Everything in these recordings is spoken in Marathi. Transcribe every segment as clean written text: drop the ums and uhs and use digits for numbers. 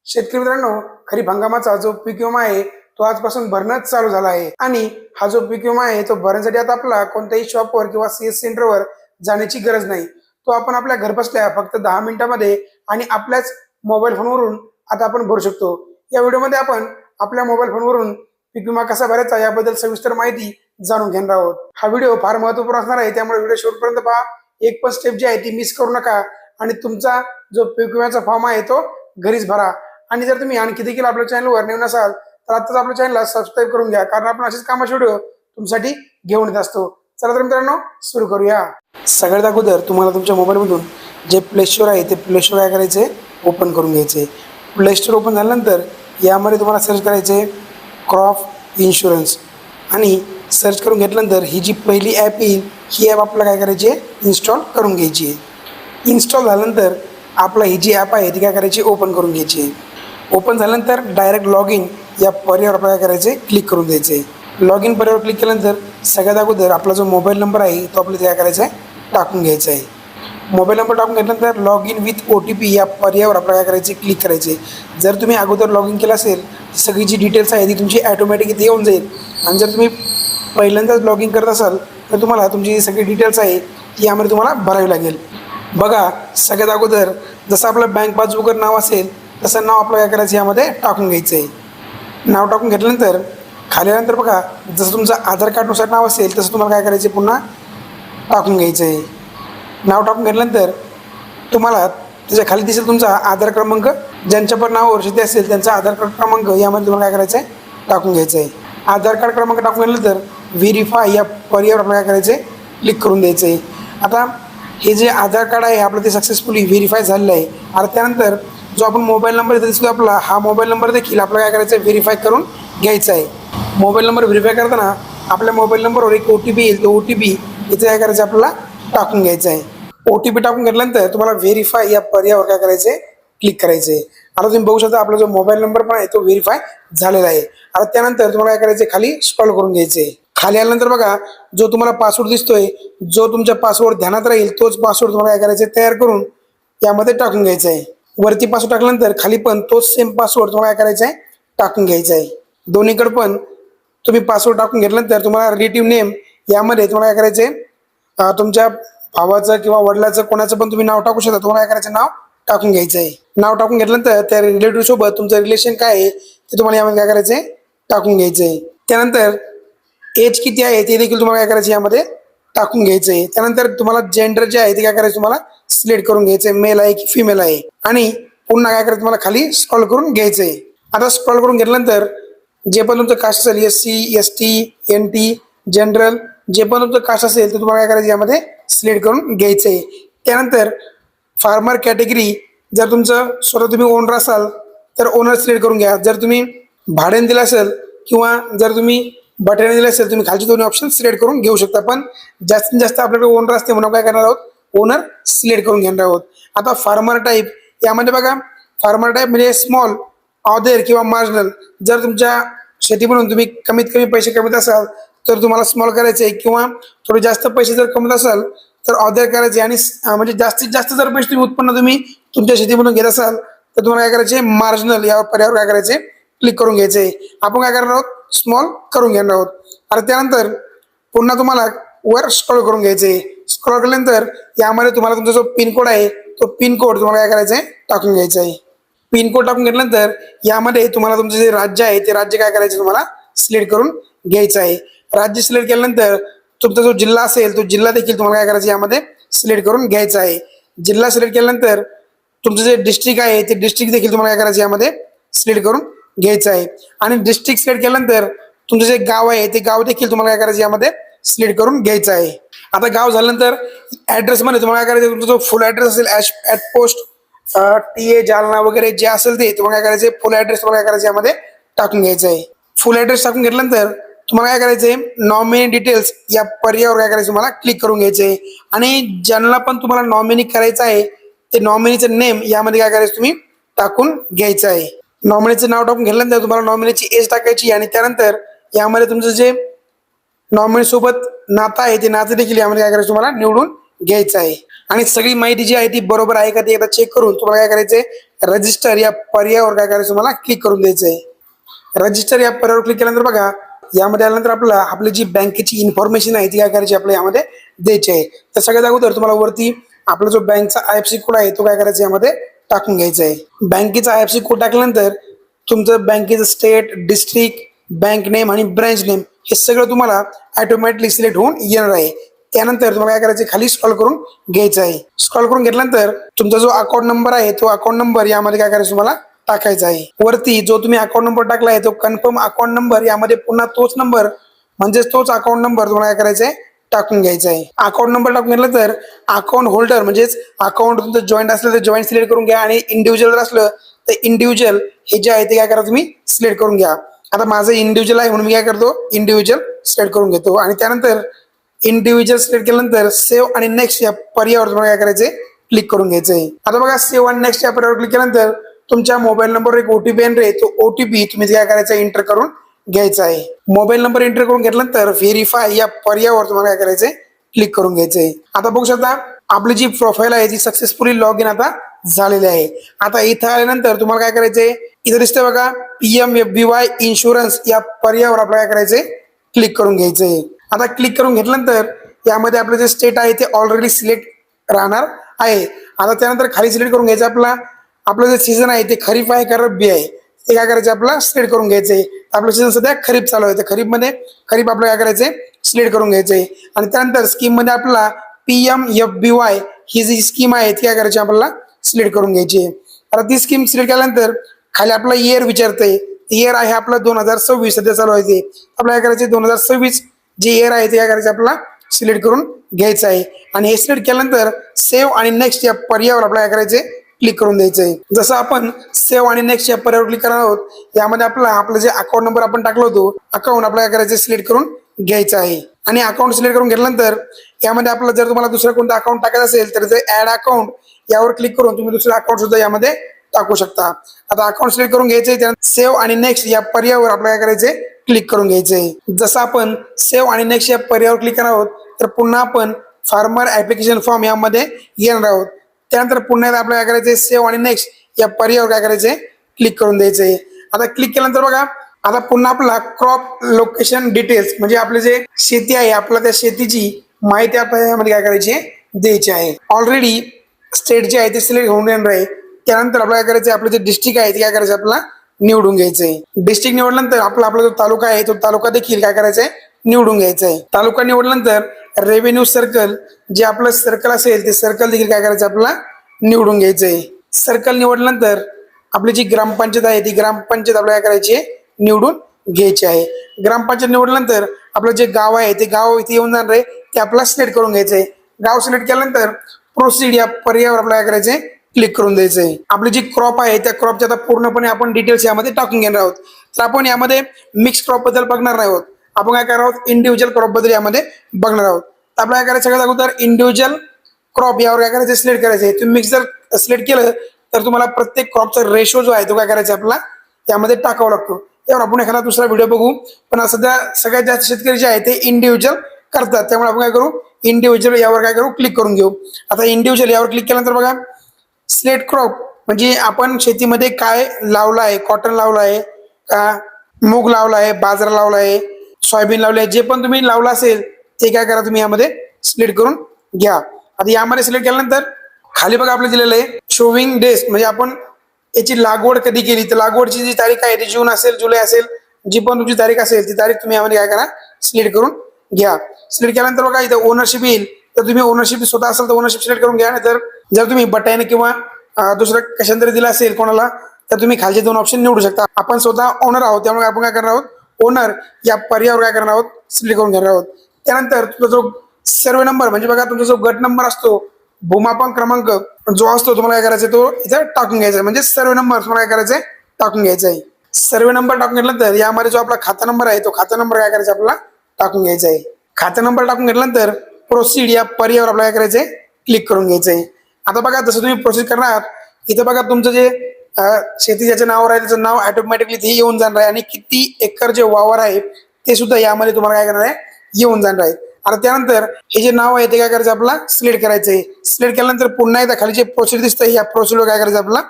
शेतकरी मित्रांनो, खरीप हंगामाचा जो पीक विमा आहे तो आजपासून भरणंच चालू झाला आहे आणि हा जो पीक विमा आहे तो भरण्यासाठी आता आपला कोणत्याही शॉपवर किंवा CS सेंटरवर जाण्याची गरज नाही। तो आपण आपल्या घरबसल्या फक्त 10 मिनिटांमध्ये आणि आपल्याच मोबाईल फोनवरून आता आपण भरू शकतो। या व्हिडिओमध्ये आपण आपल्या मोबाईल फोनवरून पीक विमा कसा भरायचा याबद्दल सविस्तर माहिती जाणून घेणार आहोत। हा व्हिडिओ फार महत्त्वपूर्ण असणार आहे, त्यामुळे व्हिडिओ शेवटपर्यंत पहा। एक पण स्टेप जी आहे ती मिस करू नका आणि तुमचा जो पीक विम्याचा फॉर्म आहे तो घरीच भरा। आणि जर तुम्ही आणखी देखील आपल्या चॅनलवर नवीन असाल तर आताच आपल्या चॅनलला सबस्क्राईब करून घ्या, कारण आपण असेच कामाचे व्हिडिओ तुमच्यासाठी घेऊन येत असतो। चला तर मित्रांनो सुरू करूया। सगळ्यात अगोदर तुम्हाला तुमच्या मोबाईलमधून जे प्ले स्टोअर आहे ते प्ले स्टोअर काय करायचे, ओपन करून घ्यायचे। प्ले स्टोअर ओपन झाल्यानंतर यामध्ये तुम्हाला सर्च करायचे क्रॉप इन्शुरन्स आणि सर्च करून घेतल्यानंतर ही जी पहिली ॲप येईल ही ॲप आपल्याला काय करायची आहे, इन्स्टॉल करून घ्यायची आहे। इन्स्टॉल झाल्यानंतर आपला ही जी ॲप आहे ती काय करायची, ओपन करून घ्यायची आहे। ओपन झाल्यानंतर डायरेक्ट लॉग इन या पर्यायावर आपल्याला काय करायचे, क्लिक करून द्यायचे। लॉग इन पर्यायावर क्लिक केल्यानंतर सगळ्यात अगोदर आपला जो मोबाईल नंबर आहे तो आपल्याला काय करायचा आहे, टाकून घ्यायचा आहे। मोबाईल नंबर टाकून घेतल्यानंतर लॉग इन विथ OTP या पर्यायावर आपल्याला काय करायचे, क्लिक करायचे। जर तुम्ही अगोदर लॉग इन केलं असेल सगळी जी डिटेल्स आहे ती तुमची ॲटोमॅटिक इथे येऊन जाईल, आणि जर तुम्ही पहिल्यांदाच लॉग इन करत असाल तर तुम्हाला तुमची सगळी डिटेल्स आहे ती यामध्ये तुम्हाला भरावी लागेल। बघा, सगळ्यात अगोदर जसं आपलं बँक पासबुकवर नाव असेल तसं नाव आपलं काय करायचं यामध्ये टाकून घ्यायचं आहे। नाव टाकून घेतल्यानंतर खाली आल्यानंतर बघा, जसं तुमचं आधार कार्डनुसार नाव असेल तसं तुम्हाला काय करायचं, पुन्हा टाकून घ्यायचं आहे। नाव टाकून घेतल्यानंतर तुम्हाला त्याच्या खाली दिसेल तुमचा आधार क्रमांक, ज्यांच्या पण नावावर शेती असेल त्यांचा आधार कार्ड क्रमांक यामध्ये तुम्हाला काय करायचं आहे, टाकून घ्यायचं आहे। आधार कार्ड क्रमांक टाकून घेतल्यानंतर व्हेरीफाय या पर्यायावर आपल्याला काय करायचं आहे, क्लिक करून द्यायचं आहे। आता हे जे आधार कार्ड आहे आपलं ते सक्सेसफुली व्हेरीफाय झालेलं आहे। आता त्यानंतर जो आपण मोबाईल नंबर इथे दिसतो आपला, हा मोबाईल नंबर देखील आपल्याला काय करायचं आहे, व्हेरीफाय करून घ्यायचा आहे। मोबाईल नंबर व्हेरीफाय करताना आपल्या मोबाईल नंबरवर एक OTP येईल, तो OTP इथे काय करायचं आपल्याला टाकून घ्यायचा आहे। OTP टाकून घेतल्यानंतर तुम्हाला व्हेरीफाय या पर्यायावर काय करायचं आहे, क्लिक करायचं आहे। आता तुम्ही बघू शकता आपला जो मोबाईल नंबर पण आहे तो व्हेरीफाय झालेला आहे। आता त्यानंतर तुम्हाला काय करायचं, खाली स्क्रॉल करून घ्यायचं आहे। खाली आल्यानंतर बघा, जो तुम्हाला पासवर्ड दिसतोय, जो तुमचा पासवर्ड ध्यानात राहील तोच पासवर्ड तुम्हाला काय करायचं, तयार करून यामध्ये टाकून घ्यायचा आहे। वरती पासवर्ड टाकल्यानंतर खाली पण तोच सेम पासवर्ड तुम्हाला काय करायचा आहे, टाकून घ्यायचा आहे। दोन्हीकडे पण तुम्ही पासवर्ड टाकून घेतल्यानंतर तुम्हाला रिलेटिव्ह नेम यामध्ये तुम्हाला काय करायचं आहे, तुमच्या भावाचं किंवा वडिलाचं कोणाचं पण तुम्ही नाव टाकू शकता, तुम्हाला काय करायचं, नाव टाकून घ्यायचं आहे। नाव टाकून घेतल्यानंतर त्या रिलेटिव्ह सोबत तुमचं रिलेशन काय आहे ते तुम्हाला यामध्ये काय करायचं आहे, टाकून घ्यायचं आहे। त्यानंतर एज किती आहे ते देखील तुम्हाला काय करायचं यामध्ये टाकून घ्यायचं आहे। त्यानंतर तुम्हाला जेंडर जे आहे ते काय करायचं, तुम्हाला सिलेक्ट करून घ्यायचं आहे, मेल आहे की फिमेल आहे, आणि पुन्हा काय करायचं, तुम्हाला खाली स्क्रॉल करून घ्यायचं आहे। आता स्क्रॉल करून घेतल्यानंतर जे पण तुमचं कास्ट असेल, SC ST NT जनरल, जे पण तुमचं कास्ट असेल ते तुम्हाला काय करायचं यामध्ये सिलेक्ट करून घ्यायचं आहे। त्यानंतर फार्मर कॅटेगरी, जर तुमचं स्वतः तुम्ही ओनर असाल तर ओनर सिलेक्ट करून घ्या। जर तुम्ही भाड्याने दिलं असेल किंवा जर तुम्ही बटाने दिले असेल तुम्ही खालचे दोन्ही ऑप्शन सिलेक्ट करून घेऊ शकता, पण जास्तीत जास्त आपल्याकडे ओनर असते म्हणून काय करणार आहोत, ओनर सिलेक्ट करून घेणार आहोत। आता फार्मर टाईप यामध्ये बघा, फार्मर टाईप म्हणजे स्मॉल, ऑदेर किंवा मार्जिनल। जर तुमच्या शेतीमधून तुम्ही कमीत कमी पैसे कमवत असाल तर तुम्हाला स्मॉल करायचे आहे, किंवा थोडे जास्त पैसे जर कमवत असाल तर ऑदेर करायचे, आणि म्हणजे जास्तीत जास्त जर पैसे उत्पन्न तुम्ही तुमच्या शेतीमधून घेत असाल तर तुम्हाला काय करायचे, मार्जिनल या पर्यायावर काय करायचे, क्लिक करून घ्यायचे। आपण काय करणार आहोत, स्मॉल करून घेणार आहोत। आता त्यानंतर पुन्हा तुम्हाला वर स्क्रॉल करून घ्यायचे। स्क्रॉल केल्यानंतर यामध्ये तुम्हाला तुमचा जो पिनकोड आहे तो पिनकोड तुम्हाला काय करायचा आहे, टाकून घ्यायचा आहे। पिनकोड टाकून घेतल्यानंतर यामध्ये तुम्हाला तुमचं जे राज्य आहे ते राज्य काय करायचं, तुम्हाला सिलेक्ट करून घ्यायचं आहे। राज्य सिलेक्ट केल्यानंतर तुमचा जो जिल्हा असेल तो जिल्हा देखील तुम्हाला काय करायचं यामध्ये सिलेक्ट करून घ्यायचा आहे। जिल्हा सिलेक्ट केल्यानंतर तुमचं जे डिस्ट्रिक्ट आहे ते डिस्ट्रिक्ट देखील तुम्हाला काय करायचं यामध्ये सिलेक्ट करून घ्यायचं आहे। आणि डिस्ट्रिक्ट सिलेक्ट केल्यानंतर तुमचं जे गाव आहे ते गाव देखील तुम्हाला काय करायचं यामध्ये सिलेक्ट करून घ्यायचं आहे। आता गाव झाल्यानंतर ॲड्रेसमध्ये तुम्हाला काय करायचं, तुमचा जो फुल ॲड्रेस असेल, ॲट पोस्ट TA जालना वगैरे जे असेल ते तुम्हाला काय करायचं, फुल ॲड्रेस तुम्हाला काय करायचं यामध्ये टाकून घ्यायचं आहे। फुल ॲड्रेस टाकून घेतल्यानंतर तुम्हाला काय करायचं आहे, नॉमिनी डिटेल्स या पर्यायावर काय करायचं, तुम्हाला क्लिक करून घ्यायचं आहे। आणि ज्यांना पण तुम्हाला नॉमिनी करायचं आहे ते नॉमिनीचं नेम यामध्ये काय करायचं, तुम्ही टाकून घ्यायचं आहे। नॉमिनीचं नाव टाकून घेतल्यानंतर तुम्हाला नॉमिनीची एज टाकायची, आणि त्यानंतर यामध्ये तुमचं जे नॉमिनी सोबत नातं आहे ते नातं देखील यामध्ये काय करायचं, तुम्हाला निवडून घ्यायचं आहे। आणि सगळी माहिती जी आहे ती बरोबर आहे का ते एकदा चेक करून तुम्हाला काय करायचंय, रजिस्टर या पर्यायावर काय करायचं तुम्हाला क्लिक करून द्यायचं आहे। रजिस्टर या पर्यायावर क्लिक केल्यानंतर बघा यामध्ये आल्यानंतर आपली जी बँकेची इन्फॉर्मेशन आहे ती काय करायची आपल्या यामध्ये द्यायची आहे। तर सगळ्यात अगोदर तुम्हाला वरती आपला जो बँकचा IFSC कोड आहे तो काय करायचा यामध्ये टाकून घ्यायचा आहे। बँकेचा IFSC कोड टाकल्यानंतर तुमचं बँकेचं स्टेट, डिस्ट्रिक्ट, बँक नेम आणि ब्रँच नेम हे सगळं तुम्हाला ऑटोमॅटिकली सिलेक्ट होऊन येणार आहे। त्यानंतर तुम्हाला काय करायचं खाली स्क्रॉल करून घ्यायचं आहे। स्क्रॉल करून घेतल्यानंतर तुमचा जो अकाउंट नंबर आहे तो अकाउंट नंबर यामध्ये काय करायचं तुम्हाला टाकायचा आहे। वरती जो तुम्ही अकाउंट नंबर टाकला आहे तो कन्फर्म अकाउंट नंबर यामध्ये पुन्हा तोच नंबर म्हणजेच तोच अकाउंट नंबर तुम्हाला काय करायचा आहे टाकून घ्यायचा आहे। अकाउंट नंबर टाकून घेतलं तर अकाउंट होल्डर म्हणजेच अकाउंट तुमचं जॉईंट असलं तर जॉईंट सिलेक्ट करून घ्या आणि इंडिव्हिज्युअल जर असलं तर इंडिव्हिज्युअल हे जे आहे ते काय करा तुम्ही सिलेक्ट करून घ्या। आता माझं इंडिव्हिज्युअल आहे म्हणून मी काय करतो इंडिव्हिज्युअल सिलेक्ट करून घेतो आणि त्यानंतर इंडिव्हिज्युअल सिलेक्ट केल्यानंतर सेव्ह आणि नेक्स्ट या पर्यायावर तुम्हाला काय करायचंय क्लिक करून घ्यायचंय। आता बघा सेव्ह आणि नेक्स्ट या पर्यायावर क्लिक केल्यानंतर तुमच्या मोबाईल नंबरवर एक OTP येणार आहे, तो OTP तुम्ही काय करायचा एंटर करून घ्यायचा आहे। मोबाईल नंबर एंटर करून घेतल्यानंतर व्हेरीफाय या पर्यायावर तुम्हाला काय करायचंय क्लिक करून घ्यायचंय। आता बघू शकता आपली जी प्रोफाईल आहे ती सक्सेसफुली लॉग इन आता झालेली आहे। आता इथं आल्यानंतर तुम्हाला काय करायचंय इथं दिसतंय बघा PMFBY इन्शुरन्स या पर्यायावर आपल्याला काय करायचंय क्लिक करून घ्यायचंय। आता क्लिक करून घेतल्यानंतर यामध्ये आपलं जे स्टेट आहे ते ऑलरेडी सिलेक्ट राहणार आहे। आता त्यानंतर खाली सिलेक्ट करून घ्यायचं आपलं जे सीझन आहे ते खरीप आहे का रब्बी आहे ते काय करायचं आपल्याला सिलेक्ट करून घ्यायचंय। आपलं सीझन सध्या खरीप चालू आहे तर खरीप आपल्याला काय करायचंय सिलेक्ट करून घ्यायचंय आणि त्यानंतर स्कीम मध्ये आपल्याला PMFBY ही जी स्कीम आहे ती काय करायची आपल्याला सिलेक्ट करून घ्यायची आहे। आता ती स्कीम सिलेक्ट केल्यानंतर खाली आपला इयर विचारतंय, इयर आहे आपला 2026 सध्या चालू आहे ते आपल्याला काय करायचं 2026 जे इयर आहे ते काय करायचं आपल्याला सिलेक्ट करून घ्यायचं आहे आणि हे सिलेक्ट केल्यानंतर सेव्ह आणि नेक्स्ट या पर्यायावर आपल्याला काय करायचंय क्लिक करून द्यायचंय। जसं आपण सेव्ह आणि नेक्स्ट या पर्यायावर क्लिक करणार आहोत यामध्ये आपलं जे अकाउंट नंबर आपण टाकलो होतो अकाउंट आपल्याला काय करायचं सिलेक्ट करून घ्यायचं आहे आणि अकाउंट सिलेक्ट करून घेतल्यानंतर यामध्ये आपलं जर तुम्हाला दुसरं कोणतं अकाउंट टाकायचं असेल तर ते ऍड अकाउंट यावर क्लिक करून तुम्ही दुसरं अकाउंट सुद्धा यामध्ये टाकू शकता। आता अकाउंट सिलेक्ट करून घ्यायचंय त्यानंतर सेव्ह आणि नेक्स्ट या पर्यायावर आपल्याला काय करायचंय क्लिक करून घ्यायचंय। जसं आपण सेव्ह आणि नेक्स्ट या पर्यायावर क्लिक करणार आहोत तर पुन्हा आपण फार्मर ऍप्लिकेशन फॉर्म यामध्ये येणार आहोत। त्यानंतर पुन्हा आपल्याला काय करायचंय सेव्ह आणि नेक्स्ट या पर्यायावर काय करायचंय क्लिक करून द्यायचंय। आता क्लिक केल्यानंतर बघा आता पुन्हा आपला क्रॉप लोकेशन डिटेल्स म्हणजे आपले जे शेती आहे आपल्या त्या शेतीची माहिती आपल्याला यामध्ये काय करायची द्यायची आहे। ऑलरेडी स्टेट जे आहे ते सिलेक्ट होऊन येणार आहे। त्यानंतर आपल्याला काय करायचं आपलं जे डिस्ट्रिक्ट आहे ते काय करायचं आपल्याला निवडून घ्यायचंय। डिस्ट्रिक्ट निवडल्यानंतर आपला जो तालुका आहे तो तालुका देखील काय करायचा आहे निवडून घ्यायचा आहे। तालुका निवडल्यानंतर रेव्हेन्यू सर्कल जे आपलं सर्कल असेल ते सर्कल देखील काय करायचं आपल्याला निवडून घ्यायचंय। सर्कल निवडल्यानंतर आपली जी ग्रामपंचायत आहे ती ग्रामपंचायत आपल्याला काय करायची आहे निवडून घ्यायची आहे। ग्रामपंचायत निवडल्यानंतर आपलं जे गाव आहे ते गाव इथे येऊन जाणार आहे ते आपल्याला सिलेक्ट करून घ्यायचंय। गाव सिलेक्ट केल्यानंतर प्रोसीड या पर्यायावर आपल्याला काय करायचंय क्लिक करून द्यायचंय। आपली जी क्रॉप आहे त्या क्रॉपच्या आता पूर्णपणे आपण डिटेल्स यामध्ये टाकून घेणार आहोत। तर आपण यामध्ये मिक्स क्रॉप बद्दल बघणार नाही आहोत, आपण काय करणार आहोत इंडिव्हिज्युअल क्रॉप बद्दल यामध्ये बघणार आहोत। तर आपल्याला काय करायचं सगळ्यात अगोदर इंडिव्हिज्युअल क्रॉप यावर काय करायचं सिलेक्ट करायचंय। तुम्ही मिक्स जर सिलेक्ट केलं तर तुम्हाला प्रत्येक क्रॉपचा रेशो जो आहे तो काय करायचा आपला यामध्ये टाकावा लागतो। यावर आपण एखादा दुसरा व्हिडिओ बघू, पण सध्या सगळ्यात जास्त शेतकरी जे आहे ते इंडिव्हिज्युअल करतात त्यामुळे आपण काय करू इंडिव्हिज्युअल यावर काय करू क्लिक करून घेऊ। आता इंडिव्हिज्युअल यावर क्लिक केल्यानंतर बघा सिलेक्ट क्रॉप म्हणजे आपण शेतीमध्ये काय लावलं आहे, कॉटन लावलं आहे का, मूग लावला आहे, बाजरा लावला आहे, सोयाबीन लावले आहे, जे पण तुम्ही लावलं असेल ते काय करा तुम्ही यामध्ये सिलेक्ट करून घ्या। आता यामध्ये सिलेक्ट केल्यानंतर खाली बघा आपलं दिलेलं आहे शोविंग डेज म्हणजे आपण याची लागवड कधी केली तर लागवडची जी तारीख आहे ती जून असेल जुलै असेल जी पण तुमची तारीख असेल ती तारीख तुम्ही यामध्ये काय करा सिलेक्ट करून घ्या। सिलेक्ट केल्यानंतर बघा इथं ओनरशिप येईल तर तुम्ही ओनरशिप स्वतः असेल तर ओनरशिप सिलेक्ट करून घ्या, नाहीतर जर तुम्ही बटाईने किंवा दुसरं कशांतरी दिलं असेल कोणाला तर तुम्ही खालचे दोन ऑप्शन निवडू शकता। आपण स्वतः ओनर आहोत त्यामुळे आपण काय करणार आहोत ओनर या पर्यायावर काय करणार आहोत सिलेक्ट करून घेणार आहोत। त्यानंतर तुमचा जो सर्वे नंबर म्हणजे बघा तुमचा जो गट नंबर असतो भूमापन क्रमांक जो असतो तुम्हाला काय करायचा तो इथे टाकून घ्यायचा म्हणजे सर्वे नंबर तुम्हाला काय करायचंय टाकून घ्यायचा आहे। सर्वे नंबर टाकून घेतल्यानंतर यामध्ये जो आपला खाता नंबर आहे तो खाता नंबर काय करायचा आपल्याला टाकून घ्यायचा आहे। खाता नंबर टाकून घेतल्यानंतर प्रोसीड या पर्यायावर आपल्याला काय करायचंय क्लिक करून घ्यायचंय। आता बघा जसं तुम्ही प्रोसेस करणार इथं बघा तुमचं जे शेती ज्याच्या नावावर आहे त्याचं नाव ऑटोमॅटिकली ते येऊन जाणार आहे आणि किती एकर जे वावर आहे ते सुद्धा यामध्ये तुम्हाला काय करणार आहे येऊन जाणार आहे। आता त्यानंतर हे जे नाव आहे ते काय करायचं आपल्याला सिलेक्ट करायचंय. सिलेक्ट केल्यानंतर पुन्हा एकदा खाली जे प्रोसीड दिसतंय या प्रोसीडवर काय करायचं आपल्याला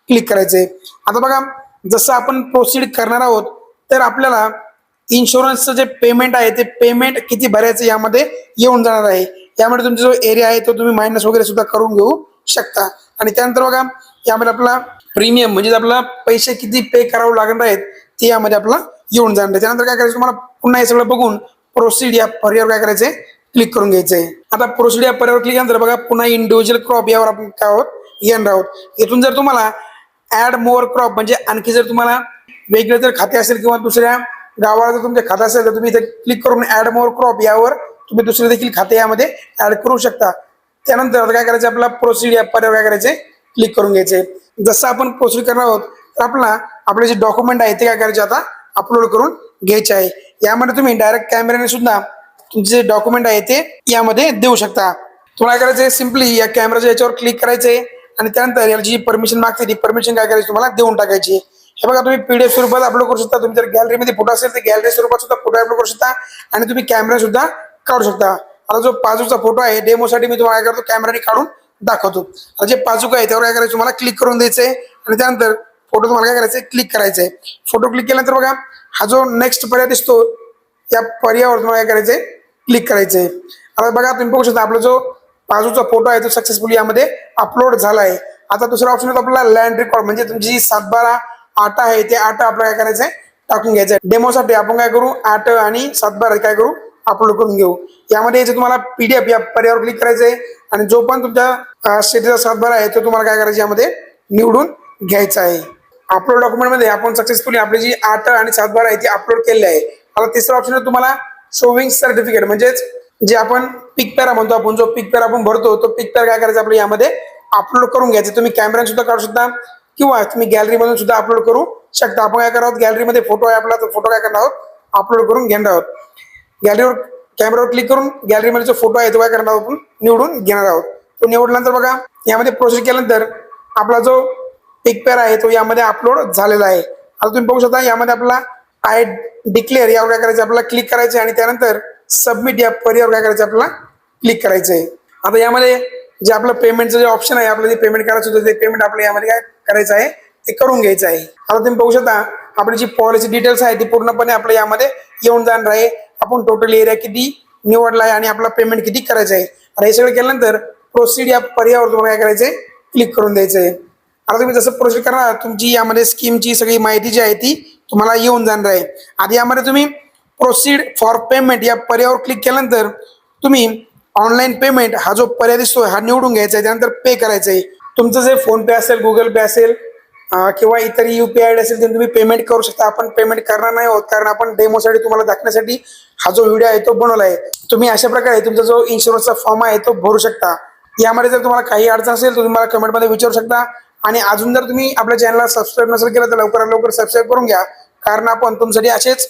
क्लिक करायचंय. आता बघा जसं आपण प्रोसीड करणार आहोत तर आपल्याला इन्शुरन्सचं जे पेमेंट आहे ते पेमेंट किती भरायचं यामध्ये येऊन जाणार आहे. यामध्ये तुमचा जो एरिया आहे तो तुम्ही मायनस वगैरे सुद्धा करून घेऊ शकता. आणि त्यानंतर बघा यामध्ये आपला प्रीमियम म्हणजे आपल्याला पैसे किती पे करावे लागणार आहेत ते यामध्ये आपल्याला येऊन जाणार. त्यानंतर काय करायचं तुम्हाला पुन्हा हे सगळं बघून प्रोसीड या पर्यायावर काय करायचंय क्लिक करून घ्यायचंय. आता प्रोसीड या पर्यायावर क्लिक केल्यानंतर बघा पुन्हा इंडिव्हिज्युअल क्रॉप यावर आपण काय आहोत येणार आहोत. इथून जर तुम्हाला ऍड मोर क्रॉप म्हणजे आणखी जर तुम्हाला वेगळे जर खाते असेल किंवा दुसऱ्या गावाला जर तुमचे खाते असेल तर तुम्ही इथे क्लिक करून ऍड मोर क्रॉप यावर तुम्ही दुसरे देखील खाते यामध्ये ऍड करू शकता. त्यानंतर आता काय करायचं आपला प्रोसीड या पर्यायावर काय करायचंय क्लिक करून घ्यायचंय. जसं आपण प्रोसीड करणार आहोत तर आपले जे डॉक्युमेंट आहे ते काय करायचे आता अपलोड करून घ्यायचे आहे. यामध्ये तुम्ही डायरेक्ट कॅमेऱ्याने सुद्धा तुमचे जे डॉक्युमेंट आहे ते यामध्ये देऊ शकता. तुम्हाला काय करायचंय सिम्पली या कॅमेराच्या याच्यावर क्लिक करायचंय आणि त्यानंतर याची जी परमिशन मागते ती परमिशन काय करायची तुम्हाला देऊन टाकायची. हे बघा तुम्ही पीडीएफ स्वरूपात अपलोड करू शकता. तुम्ही जर गॅलरीमध्ये फोटो असेल तर गॅलरी स्वरूपात सुद्धा फोटो अपलोड करू शकता आणि तुम्ही कॅमेरा सुद्धा काढू शकता. आता जो पासबुकचा फोटो आहे डेमोसाठी मी तुम्हाला काय करतो कॅमेराने काढून दाखवतो. आता जे पासबुक आहे त्यावर काय करायचं तुम्हाला क्लिक करून द्यायचंय आणि त्यानंतर फोटो तुम्हाला काय करायचंय क्लिक करायचंय. फोटो क्लिक केल्यानंतर बघा हा जो नेक्स्ट पर्याय दिसतो या पर्यायावर तुम्हाला काय करायचंय क्लिक करायचंय. आता बघा तुम्ही बघू शकता आपला जो पासबुकचा फोटो आहे तो सक्सेसफुली यामध्ये अपलोड झाला आहे. आता दुसरा ऑप्शन होता आपला लँड रेकॉर्ड म्हणजे तुमची जी 7/12 आटा आहे ते आटा आपल्याला काय करायचंय टाकून घ्यायचंय. डेमोसाठी आपण काय करू 8 आणि 7/12 काय करू अपलोड करून घेऊ. यामध्ये याचं तुम्हाला पीडीएफ या पर्यायावर क्लिक करायचंय आणि जो पण तुमच्या स्टेटचा 7/12 आहे तो तुम्हाला काय करायचं यामध्ये निवडून घ्यायचा आहे. अपलोड डॉक्युमेंट मध्ये आपण सक्सेसफुली आपली जी 8 आणि 7/12 आहे ती अपलोड केली आहे. आता तिसरा ऑप्शन आहे तुम्हाला शोविंग सर्टिफिकेट म्हणजेच जे आपण पिक पेरा म्हणतो आपण जो पिक पेरा आपण भरतो तो पिक पेरा काय करायचा आपल्या यामध्ये अपलोड करून घ्यायचं. तुम्ही कॅमेरा सुद्धा काढू शकता किंवा तुम्ही गॅलरी मधून सुद्धा अपलोड करू शकता. आपण काय करणार आहोत गॅलरीमध्ये फोटो आहे आपला तो फोटो काय करणार आहोत अपलोड करून घेणार आहोत. गॅलरीवर कॅमेरावर क्लिक करून गॅलरीमध्ये जो फोटो आहे तो काय करणार आहोत आपण निवडून घेणार आहोत. तो निवडल्यानंतर बघा यामध्ये प्रोसेस केल्यानंतर आपला जो पिक पेरा आहे तो यामध्ये अपलोड झालेला आहे. आता तुम्ही बघू शकता यामध्ये आपला आय डिक्लेअर यावर काय करायचं आपल्याला क्लिक करायचं आणि त्यानंतर सबमिट या पर्यायावर काय करायचं आपल्याला क्लिक करायचंय. आता यामध्ये जे आपलं पेमेंटचं जे ऑप्शन आहे आपलं जे पेमेंट करायचं होतं ते पेमेंट आपल्या यामध्ये काय करायचं आहे ते करून घ्यायचं आहे. आता तुम्ही बघू शकता आपली जी पॉलिसी डिटेल्स आहे ती पूर्णपणे आपल्या यामध्ये येऊन जाणार आहे. आपण टोटल एरिया किती निवडला आहे आणि आपला पेमेंट किती करायचं आहे. आणि हे सगळं केल्यानंतर प्रोसीड या पर्यायावर तुम्हाला काय करायचंय क्लिक करून द्यायचंय. आता तुम्ही जसं प्रोसीड करणार तुमची यामध्ये स्कीमची सगळी माहिती जी आहे ती तुम्हाला येऊन जाणार आहे. आधी यामध्ये तुम्ही प्रोसीड फॉर पेमेंट या पर्यायावर क्लिक केल्यानंतर तुम्ही ऑनलाईन पेमेंट हा जो पर्याय दिसतोय हा निवडून घ्यायचा आहे. त्यानंतर पे करायचं आहे. तुमचं जे फोन पे असेल गुगल पे असेल किंवा इतर UPI आयडी असेल ते तुम्ही पेमेंट करू शकता. आपण पेमेंट करणार नाही आहोत कारण आपण डेमोसाठी तुम्हाला दाखवण्यासाठी हा जो व्हिडिओ आहे तो बनवला आहे. तुम्ही अशा प्रकारे तुमचा जो इन्शुरन्सचा फॉर्म आहे तो भरू शकता. यामध्ये जर तुम्हाला काही अडचण असेल तर तुम्ही मला कमेंटमध्ये विचारू शकता. आणि अजून जर तुम्ही आपल्या चॅनलला सबस्क्राईब नसेल केलं तर लवकरात लवकर सबस्क्राईब करून घ्या कारण आपण तुमच्यासाठी असेच